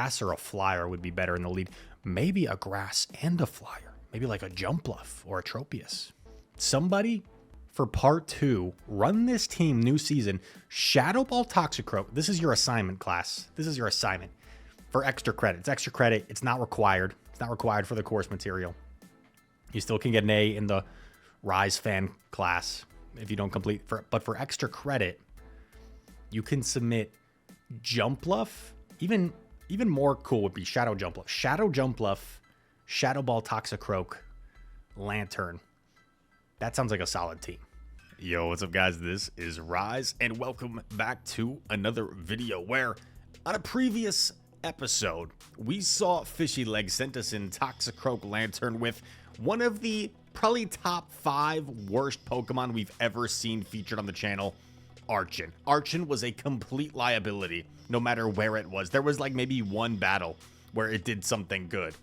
grass or a flyer would be better in the lead. Maybe a grass and a flyer. Maybe like a Pluff or a Tropius. Somebody for part 2, run this team new season. Shadow Ball Toxicroak. This is your assignment, class. This is your assignment for extra credit. It's extra credit. It's not required. It's not required for the course material. You still can get an A in the Rise fan class if you don't complete. But for extra credit, you can submit Pluff. Even more cool would be Shadow Pluff. Shadow Pluff, Shadow Ball Toxicroak, Lantern. That sounds like a solid team. Yo, what's up, guys? This is Rise, and welcome back to another video where, on a previous episode, we saw Fishy Legs sent us in Toxicroak Lantern with one of the probably top 5 worst Pokemon we've ever seen featured on the channel, Archon. Archon was a complete liability, no matter where it was. There was like maybe one battle where it did something good.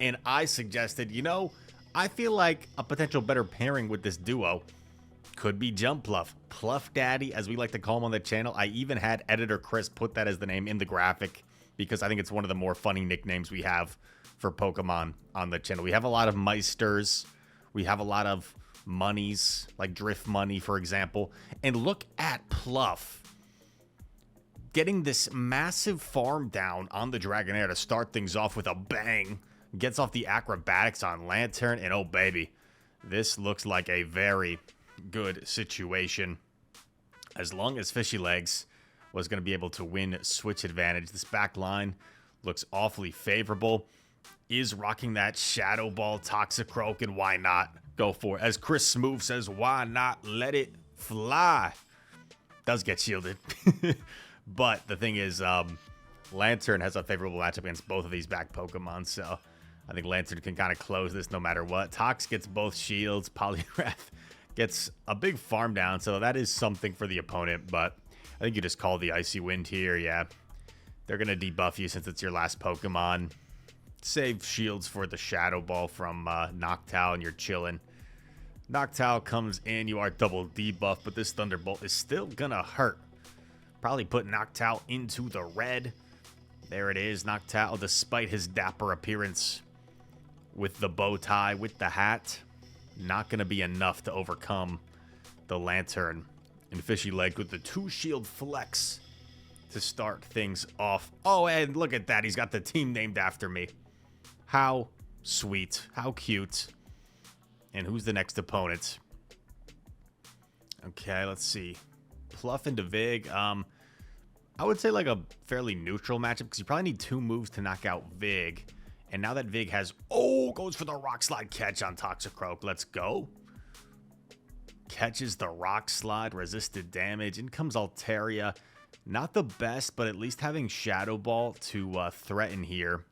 And I suggested, you know, I feel like a potential better pairing with this duo could be Pluff. Pluff Daddy, as we like to call him on the channel. I even had editor Chris put that as the name in the graphic because I think it's one of the more funny nicknames we have for Pokemon on the channel. We have a lot of Meisters. We have a lot of monies, like Drift Money, for example. And look at Pluff getting this massive farm down on the Dragonite to start things off with a bang. Gets off the acrobatics on Lantern, and oh baby, this looks like a very good situation. As long as Fishy Legs was going to be able to win switch advantage, this back line looks awfully favorable. Is rocking that Shadow Ball Toxicroak, and why not go for it? As Chris Smooth says, why not let it fly? Does get shielded. But the thing is, Lantern has a favorable matchup against both of these back Pokemon, so I think Lantern can kind of close this no matter what. Tox gets both shields. Poliwrath gets a big farm down, so that is something for the opponent, but I think you just call the Icy Wind here. Yeah, they're going to debuff you since it's your last Pokemon. Save shields for the Shadow Ball from Noctowl, and you're chilling. Noctowl comes in. You are double debuff, but this Thunderbolt is still going to hurt. Probably put Noctowl into the red. There it is. Noctowl, despite his dapper appearance with the bow tie, with the hat, not going to be enough to overcome the Lantern. And Fishy Leg with the 2-shield flex to start things off. Oh, and look at that. He's got the team named after me. How sweet. How cute. And who's the next opponent? Okay, let's see. Pluff into Vig. I would say like a fairly neutral matchup because you probably need 2 moves to knock out Vig. And now that Vig has... Oh, goes for the Rock Slide catch on Toxicroak. Let's go. Catches the Rock Slide, resisted damage. In comes Altaria. Not the best, but at least having Shadow Ball to threaten here.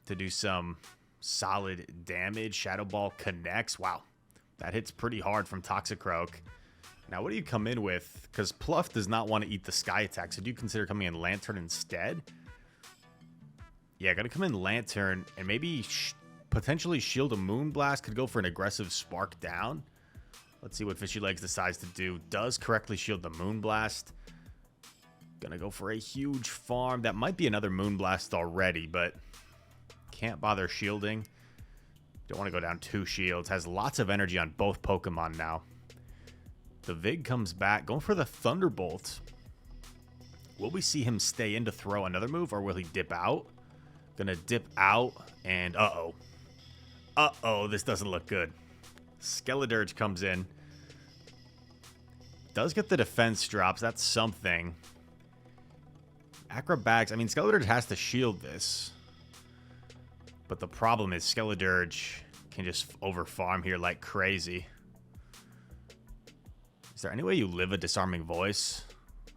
To do some solid damage. Shadow Ball connects. Wow. That hits pretty hard from Toxicroak. Now, what do you come in with? Because Pluff does not want to eat the Sky Attack, so do you consider coming in Lantern instead? Yeah, gotta come in Lantern, and maybe potentially shield a Moonblast. Could go for an aggressive Spark Down. Let's see what Fishy Legs decides to do. Does correctly shield the Moonblast. Gonna go for a huge farm. That might be another Moonblast already, but can't bother shielding. Don't want to go down 2 shields. Has lots of energy on both Pokemon now. The Vig comes back, going for the Thunderbolt. Will we see him stay in to throw another move, or will he dip out? Gonna dip out, and uh-oh. Uh-oh, this doesn't look good. Skeledirge comes in. Does get the defense drops, that's something. Acrobatics, I mean, Skeledirge has to shield this. But the problem is Skeledirge can just over-farm here like crazy. Is there any way you live a Disarming Voice?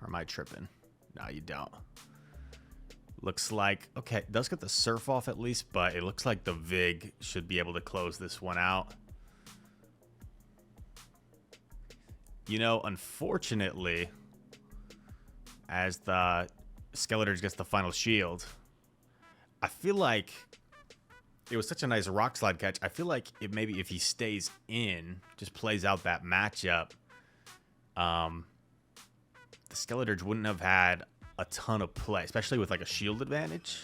Or am I tripping? No, you don't. Looks like... Okay, it does get the Surf off at least, but it looks like the Vig should be able to close this one out. You know, unfortunately, as the Skeledirge gets the final shield, I feel like it was such a nice Rock Slide catch. I feel like it maybe if he stays in, just plays out that matchup, the Skeledirge wouldn't have had a ton of play, especially with like a shield advantage.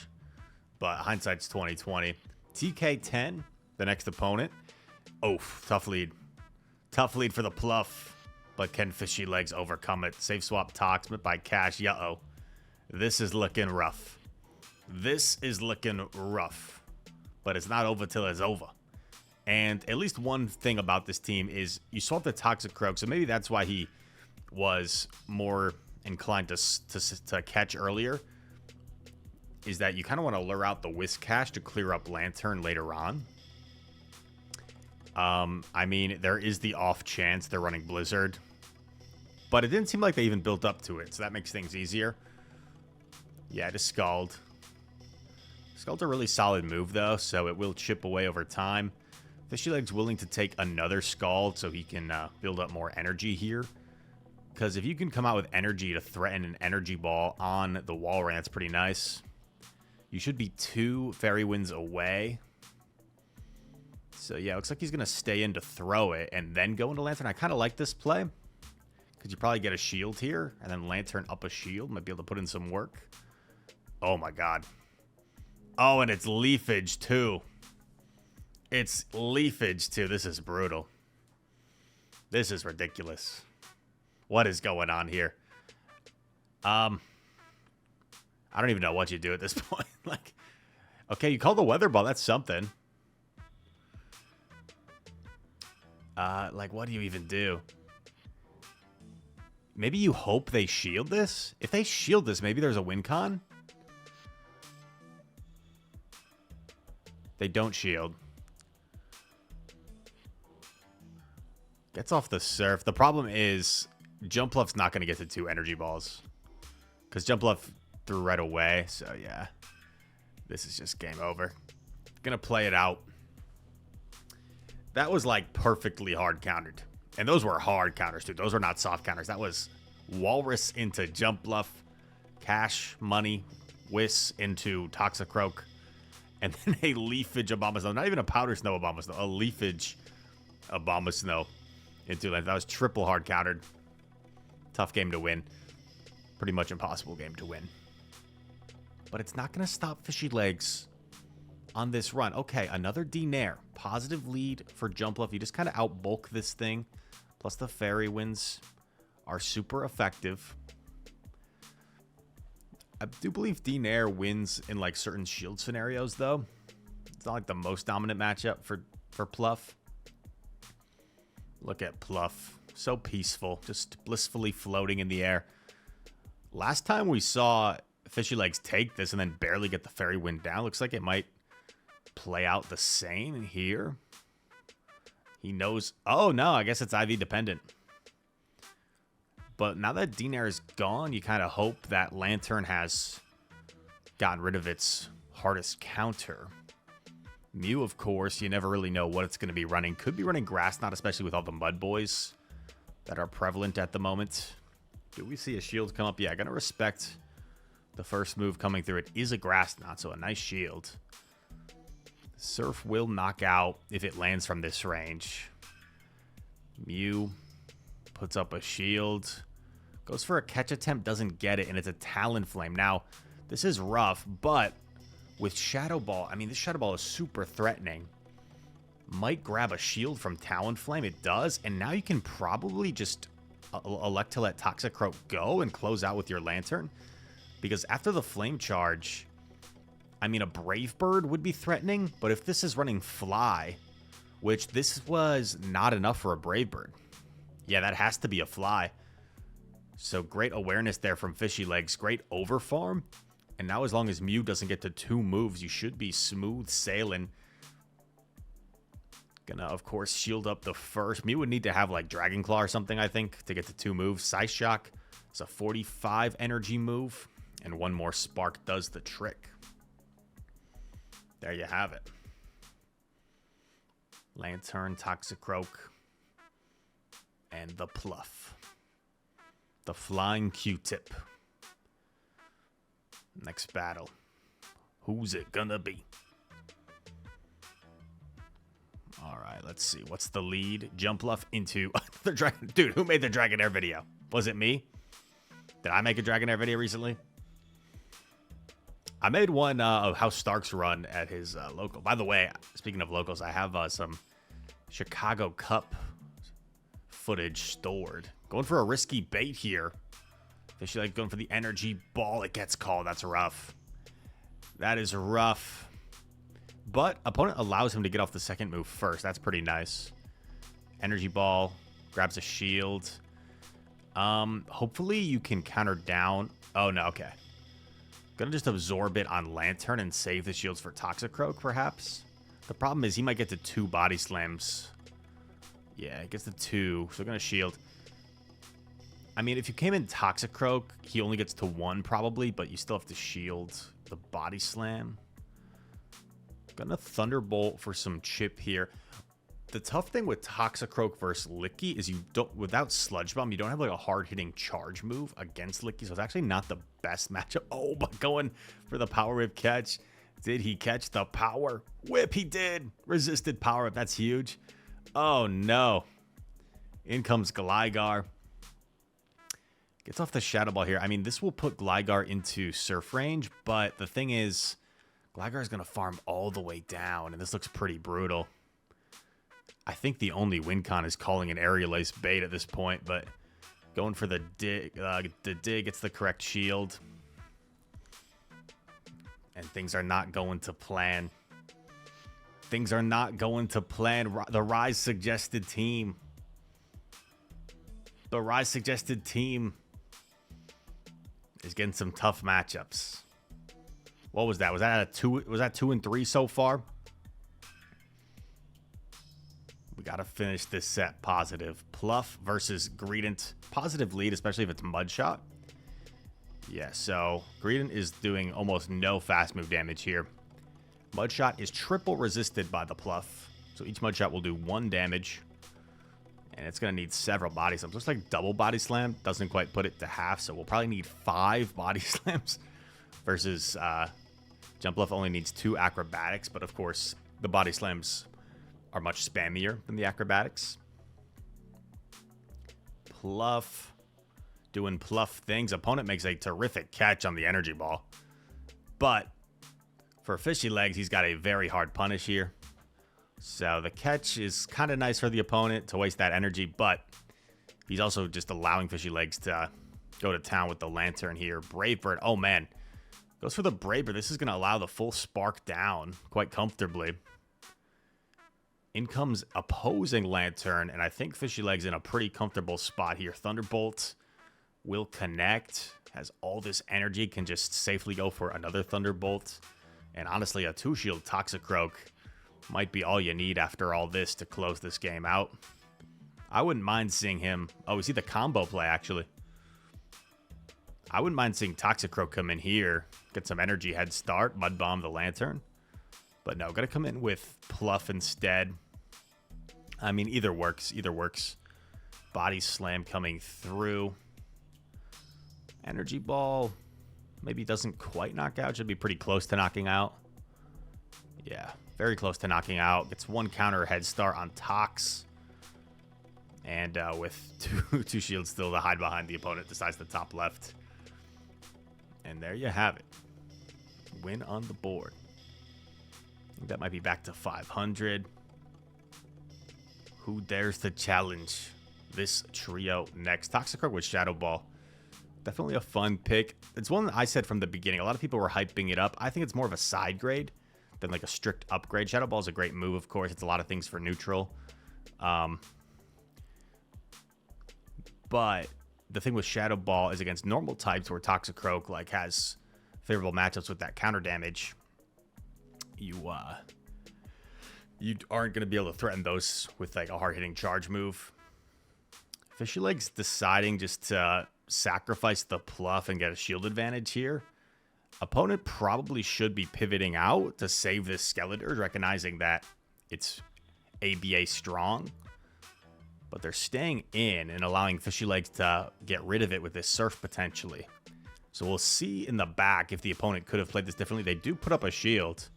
But hindsight's 2020. TK10, the next opponent. Oh, tough lead. Tough lead for the Pluff. But can Fishy Legs overcome it? Safe swap Tox by Cash. Uh-oh. This is looking rough. This is looking rough. But it's not over till it's over. And at least one thing about this team is you swapped the Toxicroak, so maybe that's why he was more inclined to catch earlier, is that you kind of want to lure out the Whisk Cash to clear up Lantern later on. I mean, there is the off chance they're running Blizzard, but it didn't seem like they even built up to it, so that makes things easier. Yeah, just Scald. Scald's a really solid move, though, so it will chip away over time. Fishy Leg's willing to take another Scald so he can build up more energy here. Because if you can come out with energy to threaten an energy ball on the Walrein, that's pretty nice. You should be 2 Fairy Winds away. So yeah, it looks like he's going to stay in to throw it and then go into Lantern. I kind of like this play. Because you probably get a shield here. And then Lantern up a shield. Might be able to put in some work. Oh my god. Oh, and it's Leafage too. It's Leafage too. This is brutal. This is ridiculous. What is going on here? I don't even know what you do at this point. Like, okay, you call the Weather Ball. That's something. Like, what do you even do? Maybe you hope they shield this? If they shield this, maybe there's a win con? They don't shield. Gets off the Surf. The problem is Jumpluff's not going to get to 2 energy balls. Because Jumpluff threw right away. So, yeah. This is just game over. Going to play it out. That was, like, perfectly hard countered. And those were hard counters, too. Those were not soft counters. That was Walrus into Jumpluff. Cash, money, Whis into Toxicroak. And then a Leafage Abomasnow. Not even a Powder Snow Abomasnow. A Leafage Abomasnow into Length. That was triple hard countered. Tough game to win. Pretty much impossible game to win. But it's not going to stop Fishy Legs on this run. Okay, another D-Nair. Positive lead for Jumpluff. You just kind of outbulk this thing. Plus the Fairy Winds are super effective. I do believe D-Nair wins in like certain shield scenarios, though. It's not like the most dominant matchup for Pluff. Look at Pluff. So peaceful. Just blissfully floating in the air. Last time we saw Fishy Legs take this and then barely get the Fairy Wind down. Looks like it might play out the same here. He knows. Oh, no. I guess it's IV dependent. But now that D-Nair is gone, you kind of hope that Lantern has gotten rid of its hardest counter. Mew, of course, you never really know what it's going to be running. Could be running Grass Knot, especially with all the Mud Boys that are prevalent at the moment. Do we see a shield come up? Yeah, going to respect the first move coming through. It is a Grass Knot, so a nice shield. Surf will knock out if it lands from this range. Mew puts up a shield. Goes for a catch attempt, doesn't get it, and it's a Talonflame. Now, this is rough, but with Shadow Ball, I mean, this Shadow Ball is super threatening. Might grab a shield from Talonflame. It does, and now you can probably just elect to let Toxicroak go and close out with your Lantern. Because after the Flame Charge, I mean, a Brave Bird would be threatening, but if this is running Fly, which this was not enough for a Brave Bird. Yeah, that has to be a Fly. So great awareness there from Fishy Legs. Great overfarm. And now as long as Mew doesn't get to 2 moves, you should be smooth sailing. Gonna, of course, shield up the first. Mew would need to have like Dragon Claw or something, I think, to get to 2 moves. Size Shock is a 45 energy move. And 1 more Spark does the trick. There you have it. Lantern, Toxicroak, and the Pluff. The Flying Q-Tip. Next battle. Who's it gonna be? All right, let's see. What's the lead? Jumpluff into the Dragon. Dude, who made the Dragonair video? Was it me? Did I make a Dragonair video recently? I made one of how Starks run at his local. By the way, speaking of locals, I have some Chicago Cup footage stored. Going for a risky bait here. Fishy like going for the energy ball. It gets called. That's rough. That is rough. But opponent allows him to get off the second move first. That's pretty nice. Energy ball. Grabs a shield. Hopefully you can counter down. Oh, no. Okay. Gonna just absorb it on Lantern and save the shields for Toxicroak, perhaps. The problem is he might get to 2 body slams. Yeah, he gets to 2. So gonna shield. I mean, if you came in Toxicroak, he only gets to 1 probably, but you still have to shield the body slam. Gonna Thunderbolt for some chip here. The tough thing with Toxicroak versus Licky is you don't, without Sludge Bomb, you don't have like a hard-hitting charge move against Licky, so it's actually not the best matchup. Oh, but going for the Power Whip catch. Did he catch the Power Whip? He did. Resisted Power Whip. That's huge. Oh, no. In comes Gligar. Gets off the Shadow Ball here. I mean, this will put Gligar into Surf range, but the thing is, Gligar is going to farm all the way down, and this looks pretty brutal. I think the only win con is calling an Aerial Ace bait at this point, but going for the dig. The dig gets the correct shield. And things are not going to plan. Things are not going to plan. The Rise suggested team. The Rise suggested team is getting some tough matchups. What was that? Was that a 2? Was that 2 and 3 so far? We got to finish this set positive. Pluff versus Greedent. Positive lead, especially if it's Mudshot. Yeah, so Greedent is doing almost no fast move damage here. Mudshot is triple resisted by the Pluff. So each Mudshot will do 1 damage. And it's going to need several body slams. Looks like double body slam doesn't quite put it to half. So we'll probably need 5 body slams. Versus Jumpluff only needs 2 acrobatics. But of course, the body slams are much spammier than the acrobatics. Pluff doing Pluff things. Opponent makes a terrific catch on the energy ball. But for Fishy Legs, he's got a very hard punish here. So the catch is kind of nice for the opponent to waste that energy, but he's also just allowing Fishy Legs to go to town with the Lantern here. Brave Bird, oh man. Goes for the Brave Bird. This is going to allow the full Spark down quite comfortably. In comes opposing Lantern, and I think Fishy Legs in a pretty comfortable spot here. Thunderbolt will connect, has all this energy, can just safely go for another Thunderbolt. And honestly, a 2-shield Toxicroak might be all you need after all this to close this game out. I wouldn't mind seeing him. Oh, we see the combo play, actually. I wouldn't mind seeing Toxicroak come in here, get some energy head start, Mud Bomb the Lantern. But no, gotta come in with Pluff instead. I mean, either works. Either works. Body Slam coming through. Energy Ball maybe doesn't quite knock out. Should be pretty close to knocking out. Yeah, very close to knocking out. Gets 1 counter head start on Tox. And with two shields still to hide behind, the opponent decides the top left. And there you have it. Win on the board. I think that might be back to 500. Who dares to challenge this trio next? Toxicroak with Shadow Ball. Definitely a fun pick. It's one that I said from the beginning. A lot of people were hyping it up. I think it's more of a side grade than like a strict upgrade. Shadow Ball is a great move, of course. It's a lot of things for neutral. But the thing with Shadow Ball is against normal types where Toxicroak like has favorable matchups with that counter damage. You aren't going to be able to threaten those with like a hard-hitting charge move. Fishy Legs deciding just to sacrifice the Pluff and get a shield advantage here. Opponent probably should be pivoting out to save this Skeletor, recognizing that it's ABA strong. But they're staying in and allowing Fishy Legs to get rid of it with this Surf potentially. So we'll see in the back if the opponent could have played this differently. They do put up a shield.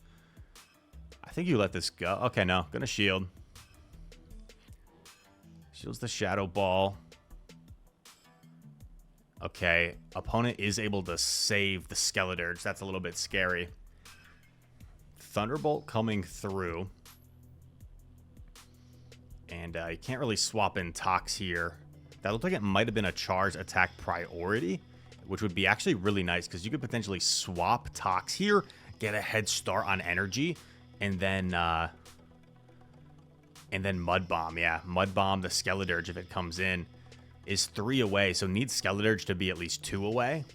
I think you let this go. Okay, no. Gonna shield. Shields the Shadow Ball. Okay, opponent is able to save the Skeledirge. That's a little bit scary. Thunderbolt coming through. And you can't really swap in Tox here. That looked like it might have been a charge attack priority, which would be actually really nice because you could potentially swap Tox here, get a head start on energy, and then Mud Bomb. Yeah, Mud Bomb the Skeledirge if it comes in is 3 away, so needs Skeledirge to be at least 2 away.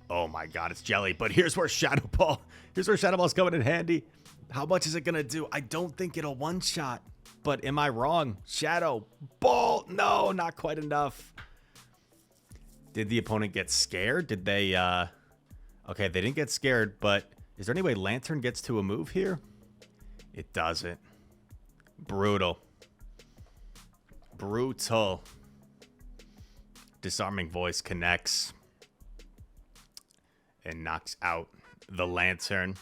Oh my god, it's Jelly, but here's where Shadow Ball, Ball's coming in handy. How much is it gonna do? I don't think it'll one-shot, but am I wrong? Shadow Ball, no, not quite enough. Did the opponent get scared? Did they, okay, they didn't get scared, but is there any way Lantern gets to a move here? It doesn't. Brutal. Brutal. Disarming Voice connects and knocks out the Lantern.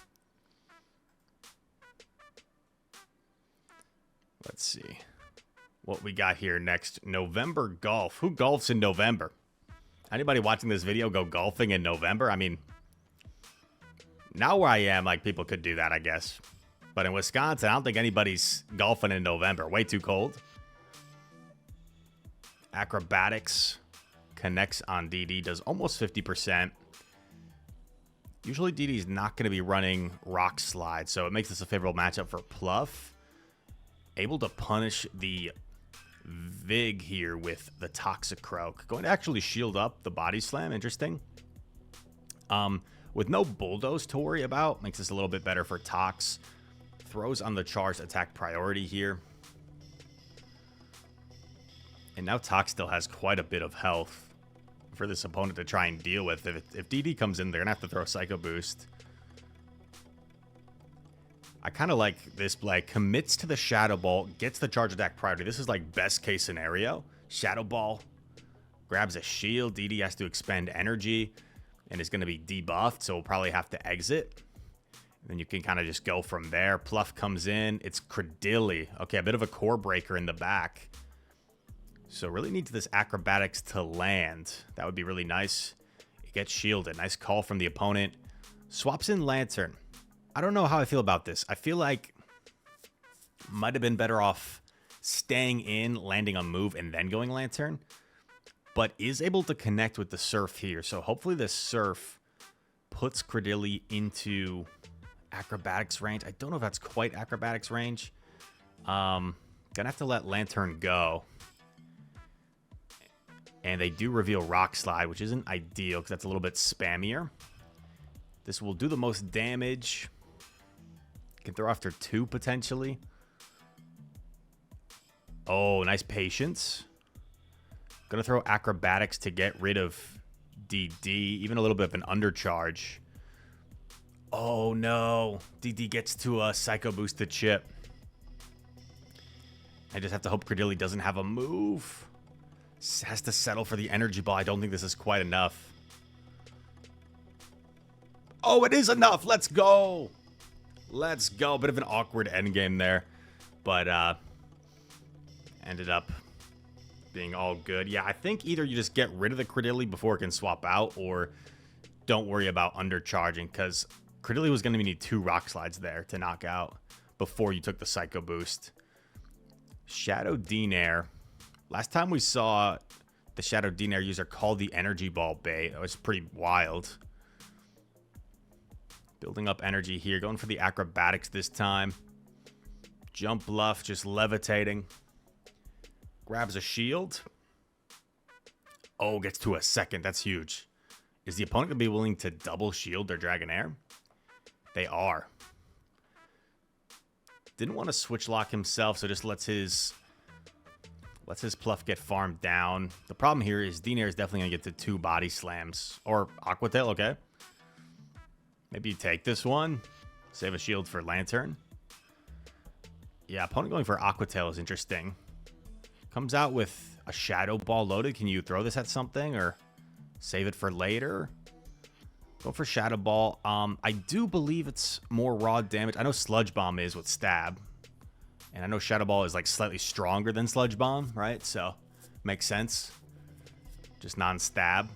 Let's see what we got here next. November Golf. Who golfs in November? Anybody watching this video go golfing in November? I mean, now where I am, like, people could do that, I guess. But in Wisconsin, I don't think anybody's golfing in November. Way too cold. Acrobatics connects on DD, does almost 50%. Usually DD's not going to be running Rock Slide, so it makes this a favorable matchup for Pluff. Able to punish the Vig here with the Toxicroak. Going to actually shield up the Body Slam. Interesting. With no Bulldoze to worry about, makes this a little bit better for Tox. Throws on the charged attack priority here. And now Tox still has quite a bit of health for this opponent to try and deal with. If DD comes in, they're going to have to throw Psycho Boost. I kind of like this play. Commits to the Shadow Ball, gets the charge attack priority. This is like best case scenario. Shadow Ball grabs a shield. DD has to expend energy and is going to be debuffed, so we'll probably have to exit. And then you can kind of just go from there. Pluff comes in. It's Credilli. Okay, a bit of a core breaker in the back. So really needs this Acrobatics to land. That would be really nice. It gets shielded. Nice call from the opponent. Swaps in Lantern. I don't know how I feel about this. I feel like might have been better off staying in, landing a move, and then going Lantern. But is able to connect with the Surf here. So hopefully this Surf puts Credilli into Acrobatics range. I don't know if that's quite Acrobatics range. Gonna have to let Lantern go. And they do reveal Rock Slide, which isn't ideal because that's a little bit spammier. This will do the most damage. Can throw after 2 potentially. Oh, nice patience. Gonna throw Acrobatics to get rid of DD. Even a little bit of an undercharge. Oh no. DD gets to a Psycho Boost to chip. I just have to hope Credilli doesn't have a move. Has to settle for the Energy Ball. I don't think this is quite enough. Oh, it is enough. Let's go. Let's go. Bit of an awkward endgame there. But ended up being all good. Yeah, I think either you just get rid of the Credilli before it can swap out, or don't worry about undercharging, because Credilli was going to need 2 Rock Slides there to knock out before you took the Psycho Boost. Shadow Dinair. Last time we saw the Shadow Dinair user call the Energy Ball bait. That was pretty wild. Building up energy here. Going for the Acrobatics this time. Jump Bluff, just levitating. Grabs a shield. Oh, gets to a second. That's huge. Is the opponent going to be willing to double shield their Dragonair? They are. Didn't want to switch lock himself, so just lets his Pluff get farmed down. The problem here is Dinair is definitely going to get to 2 Body Slams. Or Aqua Tail, okay. Maybe you take this one. Save a shield for Lantern. Yeah, opponent going for Aqua Tail is interesting. Comes out with a Shadow Ball loaded. Can you throw this at something or save it for later? Go for Shadow Ball. I do believe it's more raw damage. I know Sludge Bomb is with Stab. And I know Shadow Ball is like slightly stronger than Sludge Bomb, right? So, makes sense. Just non-stab.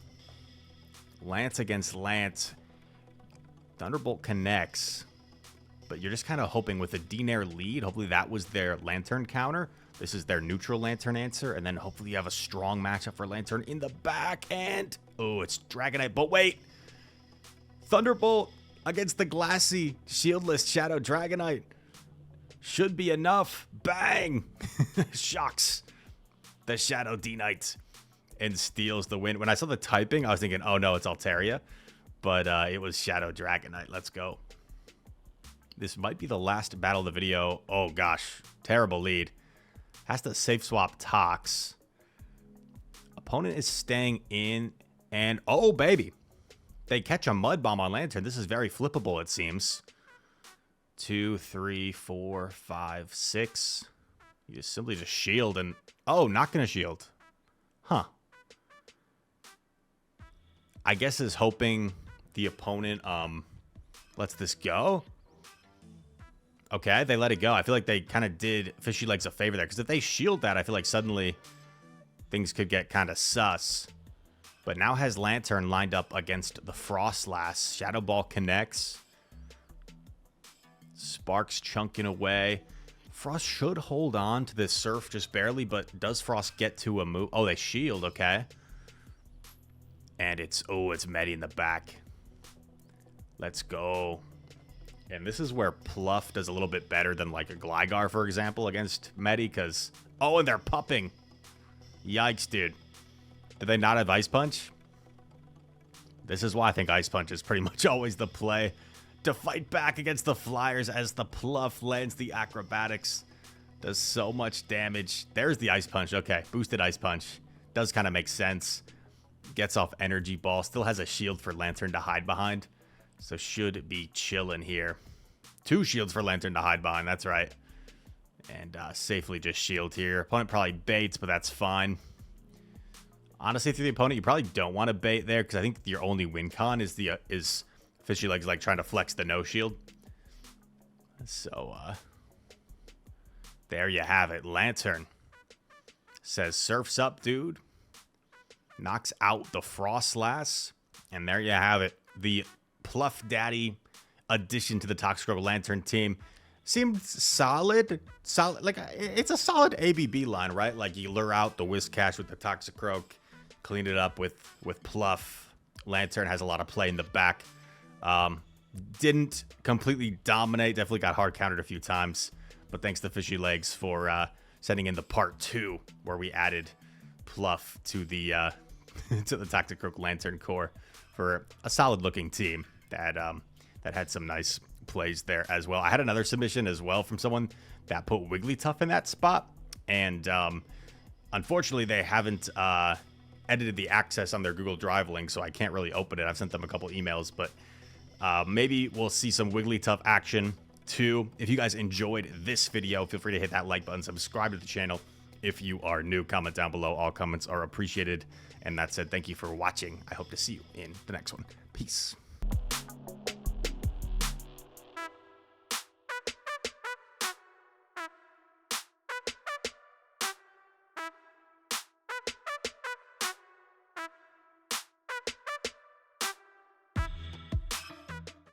Lance against Lance. Thunderbolt connects. But you're just kind of hoping with a D-Nair lead. Hopefully that was their Lantern counter. This is their neutral Lantern answer. And then hopefully you have a strong matchup for Lantern in the back. And, oh, it's Dragonite. But wait. Thunderbolt against the glassy, shieldless Shadow Dragonite. Should be enough. Bang! Shocks the Shadow D-Knight and steals the win. When I saw the typing, I was thinking, oh no, it's Altaria. But it was Shadow Dragonite. Let's go. This might be the last battle of the video. Oh gosh, terrible lead. Has to safe swap Tox. Opponent is staying in. And oh baby. They catch a Mud Bomb on Lantern. This is very flippable, it seems. 2, 3, 4, 5, 6. You just simply just shield and... Oh, not going to shield. Huh. I guess is hoping the opponent lets this go. Okay, they let it go. I feel like they kind of did Fishy Legs a favor there. Because if they shield that, I feel like suddenly things could get kind of sus. But now has Lantern lined up against the Frostlass. Shadow Ball connects. Sparks chunking away. Frost should hold on to this Surf just barely, but does Frost get to a move? Oh, they shield, okay. And it's, oh, it's Medi in the back. Let's go. And this is where Pluff does a little bit better than like a Gligar, for example, against Medi, because, oh, and they're pupping. Yikes, dude. Did they not have Ice Punch? This is why I think Ice Punch is pretty much always the play to fight back against the Flyers as the Pluff lands the acrobatics. Does so much damage. There's the Ice Punch. Okay, boosted Ice Punch. Does kind of make sense. Gets off Energy Ball. Still has a shield for Lantern to hide behind. So should be chilling here. 2 shields for Lantern to hide behind. That's right. And safely just shield here. Opponent probably baits, but that's fine. Honestly, through the opponent, you probably don't want to bait there because I think your only win con is the Fishy Legs like trying to flex the no shield. So there you have it. Lantern says surfs up, dude. Knocks out the Frostlass, and there you have it. The Pluff Daddy addition to the Toxicroak Lantern team seemed solid. Like it's a solid ABB line, right? Like you lure out the Whiscash with the Toxicroak. Clean it up with Pluff. Lantern has a lot of play in the back. Didn't completely dominate. Definitely got hard countered a few times. But thanks to Fishy Legs for sending in the part 2 where we added Pluff to the to the Toxicroak Lantern core for a solid looking team that that had some nice plays there as well. I had another submission as well from someone that put Wigglytuff in that spot, and unfortunately they haven't edited the access on their Google Drive link, so I can't really open it. I've sent them a couple emails, but maybe we'll see some Wigglytuff action too. If you guys enjoyed this video, feel free to hit that like button, subscribe to the channel. If you are new, comment down below. All comments are appreciated. And that said, thank you for watching. I hope to see you in the next one. Peace.